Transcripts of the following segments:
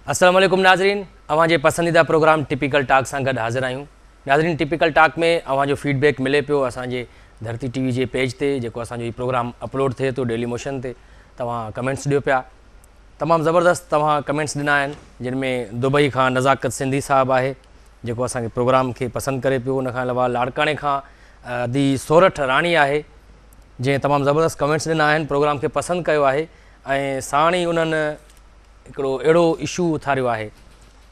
अस्सलाम वालेकुम नाज़रीन, अवांजे पसंदीदा प्रोग्राम टिपिकल टाक सां गॾु हाज़िर आहियूं। नाज़रीन, टिपिकल टाक में अवांजो फीडबैक मिले पियो असांजे धरती टीवी जे पेज ते, जेको असांजो ही प्रोग्राम अपलोड थिए थो डेली मोशन ते। तव्हां कमेंट्स ॾियो पिया, तमामु ज़बरदस्त तव्हां कमेंट्स ॾिना आहिनि, जिन में दुबई खां नज़ाकत सिंधी साहबु आहे जेको असांखे प्रोग्राम खे पसंदि करे पियो। उन खां अलावा लाड़काणे खां दी सोरठ राणी आहे जंहिं तमामु ज़बरदस्त कमेंट्स ॾिना आहिनि, प्रोग्राम खे पसंदि कयो आहे ऐं साण ई उन्हनि हिकिड़ो अहिड़ो इशू उथारियो आहे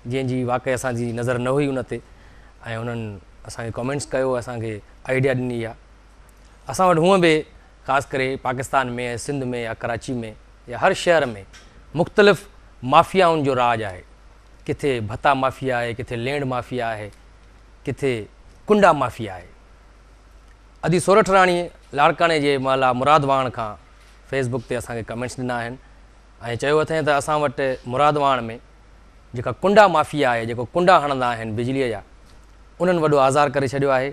जंहिंजी वाक़ई असांजी नज़र न हुई उन ते, ऐं उन्हनि असांखे कमेंट्स कयो, असांखे आइडिया ॾिनी आहे। असां वटि हूअं बि ख़ासि करे पाकिस्तान में ऐं सिंध में या कराची में या हर शहर में मुख़्तलिफ़ माफ़ियाउनि जो राज आहे। किथे भत्ता माफ़िया आहे, किथे लैंड माफ़िया आहे, किथे कुंडा माफ़िया आहे। अदी सोरठ राणी लाड़काणे जे माला मुरादवाण खां फेसबुक ते असांखे कमेंट्स ॾिना आहिनि ऐं चयो अथई त असां वटि मुरादवाण में जेका कुंडा माफ़िया आहे, जेको कुंडा हणंदा आहिनि बिजलीअ जा, उन्हनि वॾो आज़ार करे छॾियो आहे।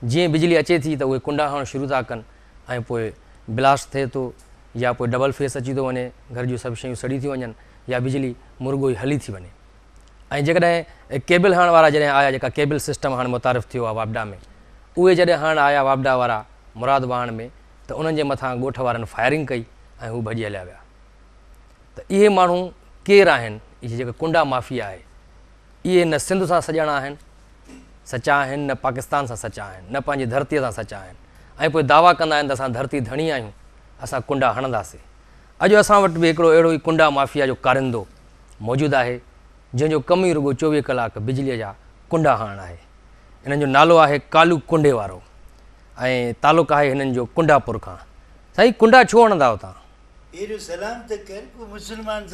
जीअं बिजली अचे थी त उहे कुंडा हणणु शुरू था कनि ऐं पोइ ब्लास्ट थिए थो या पोइ डबल फेस अची थो वञे, घर जूं सभु शयूं सड़ी थी वञनि या बिजली मुर्गो ई हली थी वञे। ऐं जेकॾहिं केबल हणण वारा जॾहिं आया, जेका केबल सिस्टम हाणे मुतारिफ़ थियो आहे वापडा में, उहे जॾहिं हणण आया वापडा वारा मुरादवाण में, त उन्हनि जे मथां ॻोठ वारनि फायरिंग कई ऐं हू भॼी हलिया विया। त इहे माण्हू केरु आहिनि? इहे जेका कुंडा माफ़िया आहे, इहे न सिंध सां सॼणा आहिनि, सचा आहिनि, न पाकिस्तान सां सचा आहिनि, न पंहिंजी धरतीअ सां सचा आहिनि, ऐं पोइ दावा कंदा आहिनि त असां धरती धणी आहियूं, असां कुंडा हणंदासीं। अॼु असां वटि बि हिकिड़ो अहिड़ो ई कुंडा माफ़िया जो कारिंदो मौजूदु आहे जंहिंजो कमु ई रुॻो 24 कलाक बिजलीअ जा कुंडा हणणु आहे। हिननि जो नालो आहे कालू कुंडे वारो ऐं तालुक़ आहे हिननि जो कुंडापुर खां। साईं, कुंडा छो हणंदा आहियो तव्हां?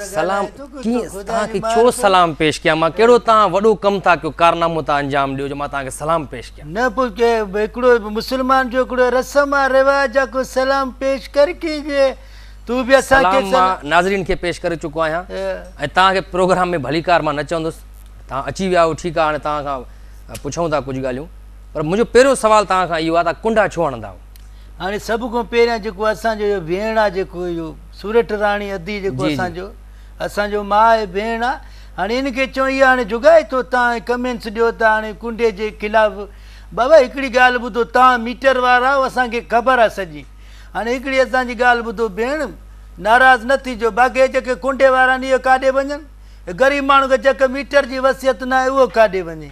सलाम तव्हांखे छो सलाम पेश कयां? मां कहिड़ो तव्हां वॾो कमु था कयो, कारनामो था अंजाम ॾियो जो मां तव्हांखे सलाम पेश कयां? न पोइ हिकिड़ो मुस्लमान जो हिकिड़ो रस्म आहे, रिवाज आहे, को सलाम पेश कर कीजिए। तूं बि असांखे मां नाज़रीन खे पेश करे चुको आहियां ऐं तव्हांखे प्रोग्राम में भलीकार मां न चवंदुसि। तव्हां अची विया आहियो, ठीकु आहे, हाणे तव्हां खां पुछूं था कुझु ॻाल्हियूं, पर मुंहिंजो पहिरियों सुवालु तव्हां खां इहो आहे, तव्हां कुंडा छो हणंदा आहियो? हाणे सभ खां पहिरियां जेको असांजो इहो भेण आहे, जेको इहो सूरठ राणी अदी जेको असांजो माउ आहे, भेण आहे, हाणे हिनखे चऊं इहा हाणे जुगाए थो, तव्हां कमेंट्स ॾियो था हाणे कुंडे जे ख़िलाफ़ु। बाबा हिकिड़ी ॻाल्हि ॿुधो, तव्हां मीटर वारा आहियो, असांखे ख़बर आहे सॼी। हाणे हिकिड़ी असांजी ॻाल्हि ॿुधो भेण, नाराज़ न थीजो, बाक़ी जेके कुंडे वारा आहिनि इहे काॾे वञनि? ग़रीब माण्हू खे जेके मीटर जी वसियत न आहे उहो काॾे वञे?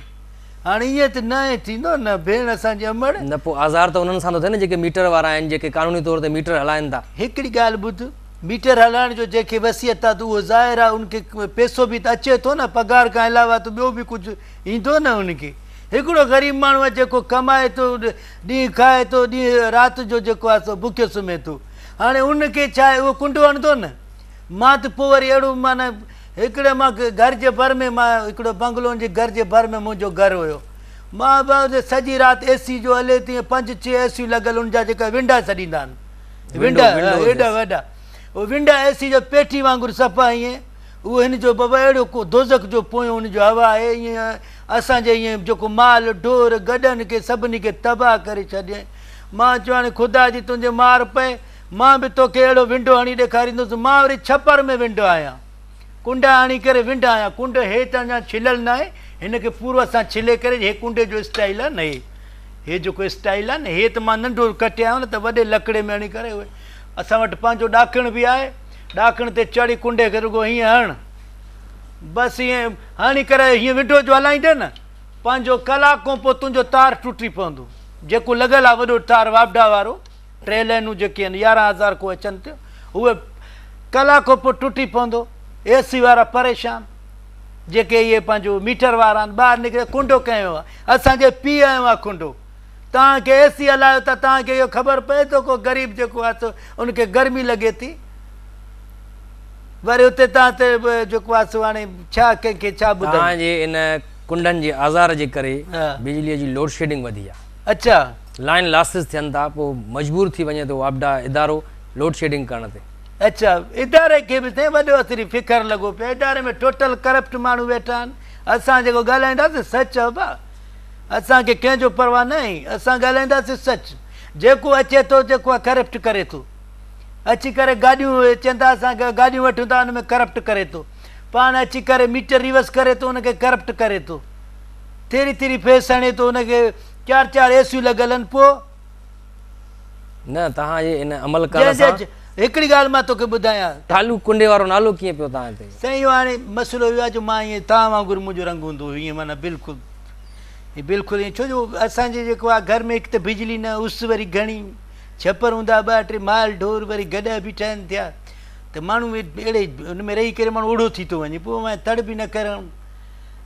हाणे ईअं त न थींदो न भेण, असांजी अमड़ न। पोइ आज़ार त उन्हनि सां थो थिए न जेके मीटर वारा आहिनि, जेके कानूनी तौर ते मीटर हलाइनि था। हिकिड़ी ॻाल्हि ॿुध, मीटर हलाइण जो जंहिंखे वसियत आहे त उहो ज़ाहिर आहे उनखे पैसो बि त अचे थो न, पघार खां अलावा त ॿियो बि कुझु ईंदो न उनखे। हिकिड़ो ग़रीब माण्हू आहे जेको कमाए थो, ॾींहुं खाए थो, ॾींहुं राति जो जेको आहे सो बुखियो सुम्हे थो, हाणे उनखे छा आहे, उहो कुंडो हणंदो न? मां त पोइ वरी अहिड़ो माना हिकिड़े मां घर जे भर में, मां हिकिड़ो बंगलो जे घर जे भर में मुंहिंजो घरु हुयो, मां सॼी राति एसी जो हले थी, 5-6 एसियूं लॻल, उनजा जेका विंडा छॾींदा आहिनि, विंडा एॾा वॾा, उहो विंडा एसी जो पेठी वांगुरु सफ़ा ईअं, उहो हिन जो बाबा अहिड़ो को दोज़ख जो पोयों हुनजो हवा आहे, ईअं असांजे ईअं जेको माल ढोर गॾनि खे सभिनी खे तबाह करे छॾियईं। मां चयो हाणे ख़ुदा जी तुंहिंजे मार पए, मां बि तोखे अहिड़ो विंडो हणी ॾेखारींदुसि। मां वरी छपर में विंडो आहियां, कुंडा हणी करे विंडा आहियां, कुंड हेठि अञा छिलियल न आहे, हिनखे पूरो असां छिले करे, हे कुंडे जो स्टाइल आहे न, हे जेको स्टाइल आहे न, हे त मां नंढो कटे आयो न त वॾे लकिड़े में हणी करे। असां वटि पंहिंजो ॾाखिण बि आहे, ॾाखिण ते चढ़ी कुंडे खे रुॻो हीअं हण, बसि ईअं हणी करे हीअं विंडो जो हलाईंदे न, पंहिंजो कलाक खां पोइ तुंहिंजो तार टुटी पवंदो, जेको लॻल आहे वॾो तार वापडा वारो, 3 लाइनूं जेके आहिनि 11,000 को अचनि थियूं, उहे कलाक खां पोइ टुटी पवंदो। एसी वारा परेशान, जेके इहे पंहिंजो मीटर वारा आहिनि, ॿाहिरि निकिरे कुंडो कयो आहे, असांजे पीउ आयो आहे कुंडो। तव्हांखे एसी हलायो त तव्हांखे इहो ख़बर पए थो को ग़रीब जेको आहे सो उनखे गर्मी लॻे थी, वरी उते तव्हां ते जेको आहे सो हाणे छा कंहिंखे छा ॿुधायो? तव्हांजे इन कुंडनि जे आज़ार जे करे बिजलीअ जी लोड शेडिंग वधी आहे। अच्छा, लाइन लासिस थियनि था, पोइ मजबूर थी वञे थो वापडा इदारो लोड शेडिंग करण ते। अच्छा, इदारे खे बि थिए वॾो असरी फ़िकर लॻो पियो, इदारे में टोटल करप्ट माण्हू वेठा आहिनि। असां जेको ॻाल्हाईंदासीं सच आहे भाउ, असांखे कंहिंजो परवाह न आहे, असां ॻाल्हाईंदासीं सच। जेको अचे थो जेको आहे करप्ट करे थो, अची करे गाॾियूं चवनि था असां गाॾियूं वठूं था हुन में करप्ट करे थो, पाण अची करे मीटर रिवर्स करे थो हुनखे करप्ट करे थो, तेरी तेरी फेस हणे थो हुनखे, 4 एसियूं लॻल आहिनि। पोइ न तव्हांजे इन अमल करण सां हिकिड़ी ॻाल्हि मां तोखे ॿुधायां, कालू कुंडे वारो नालो कीअं पियो तव्हां ते? साईं हाणे मसइलो इहो आहे जो मां ईअं तव्हां वांगुरु मुंहिंजो रंग हूंदो हुयो ईअं, माना बिल्कुलु बिल्कुलु ईअं, छो जो असांजे जेको आहे घर में हिकु त बिजली न, उस वरी घणी, छपर हूंदा 2-3 माल ढोर, वरी गॾ बि ठहनि थिया, त माण्हू अहिड़े हुन में रही करे माण्हू ओढ़ो थी थो वञे, पोइ मां तड़ बि न करणु,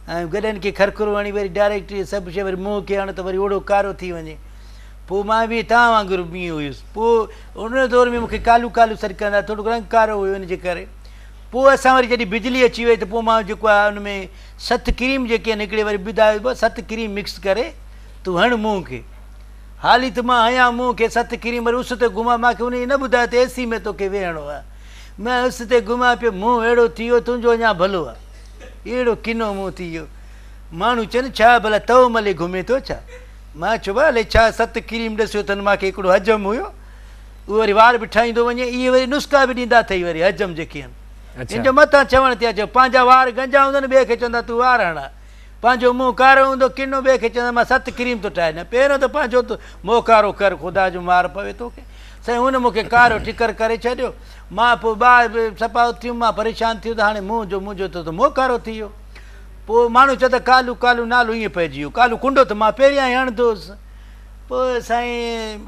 ऐं गॾनि खे खरखरो हणी वरी डायरेक्ट सभु शइ वरी मुंहं खे हण त वरी ओड़ो कारो थी वञे। पोइ मां बि तव्हां वांगुरु ईअं हुयुसि। पोइ उन दौर में मूंखे कालू कालू सॾकंदा, थोरो रंग कारो हुयो हिन जे करे। पोइ असां वरी जॾहिं बिजली अची वई त पोइ मां जेको आहे हुन में 7 क्रीम जेके आहिनि हिकिड़े वरी ॿुधायो 7 क्रीम मिक्स करे तूं हण मुंहं खे, हाली त मां हयां मुंहं खे 7 क्रीम वरी उस ते घुमां, मूंखे उन न ॿुधायो त एसी में तोखे वेहणो आहे, मैं उस ते घुमां पियो, मुंहुं अहिड़ो थी वियो तुंहिंजो अञा भलो आहे, अहिड़ो किनो मुंहुं थी वियो। माण्हू चवनि छा भला तव मले घुमे थो छा? मां चयो भले छा 7 क्रीम ॾिसियो अथनि, मूंखे हिकिड़ो हजम हुयो, उहो वरी वार बि ठाहींदो वञे, इहे वरी नुस्ख़ा बि ॾींदा अथई वरी हजम जेके आहिनि, हिन जो मथां चवण थिया चयो पंहिंजा वार गंजा हूंदा न ॿिए खे चवंदा तूं वार हणा, पंहिंजो मुंहुं कारो हूंदो किनो ॿिए खे चवंदा मां 7 क्रीम थो ठाहे, न पहिरियों त पंहिंजो त मोह कारो कर, ख़ुदा जो मार पवे तोखे। साईं हुन मूंखे कारो ठिकर करे छॾियो, मां पोइ ॿार सफ़ा थियुमि, मां परेशान थियो त हाणे मुंहिंजो त मोह कारो थी वियो। पोइ माण्हू चवंदा कालू कालू नालो ईअं पइजी वियो, कालू कुंडो त मां पहिरियां ई हणंदोसि। पोइ साईं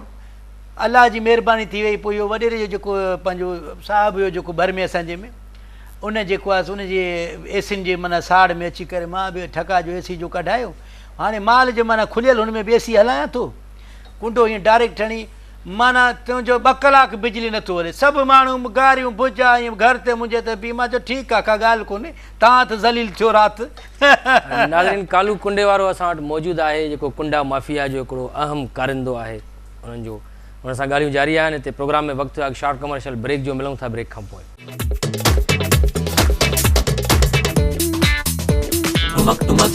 अलाह जी महिरबानी थी वई, पोइ इहो वॾेरे जो जेको पंहिंजो साहिबु हुयो जेको भर में असांजे में, उन जेको आहे उनजे एसियुनि जे माना साड़ में अची करे मां बि ठका जो एसी जो कढायो, हाणे माल जो माना खुलियल हुन में बि एसी हलायां थो, कुंडो ईअं डायरेक्ट हणी, माना तुंहिंजो 2 कलाक बिजली नथो हले, सभु माण्हू गारियूं भुजा ईअं घर ते मुंहिंजे त बि, मां चयो ठीकु आहे का ॻाल्हि कोन्हे, तव्हां त ज़लील थियो राति। नाज़रीन कालू कुंडे वारो असां वटि मौजूदु आहे, जेको कुंडा माफ़िया जो हिकिड़ो अहम कारिंदो आहे, उन्हनि जो हुन सां ॻाल्हियूं जारी आहिनि। हिते प्रोग्राम में वक़्तु आहे शॉर्ट कमर्शियल ब्रेक जो, मिलूं था ब्रेक खां पोइ। tumak tumak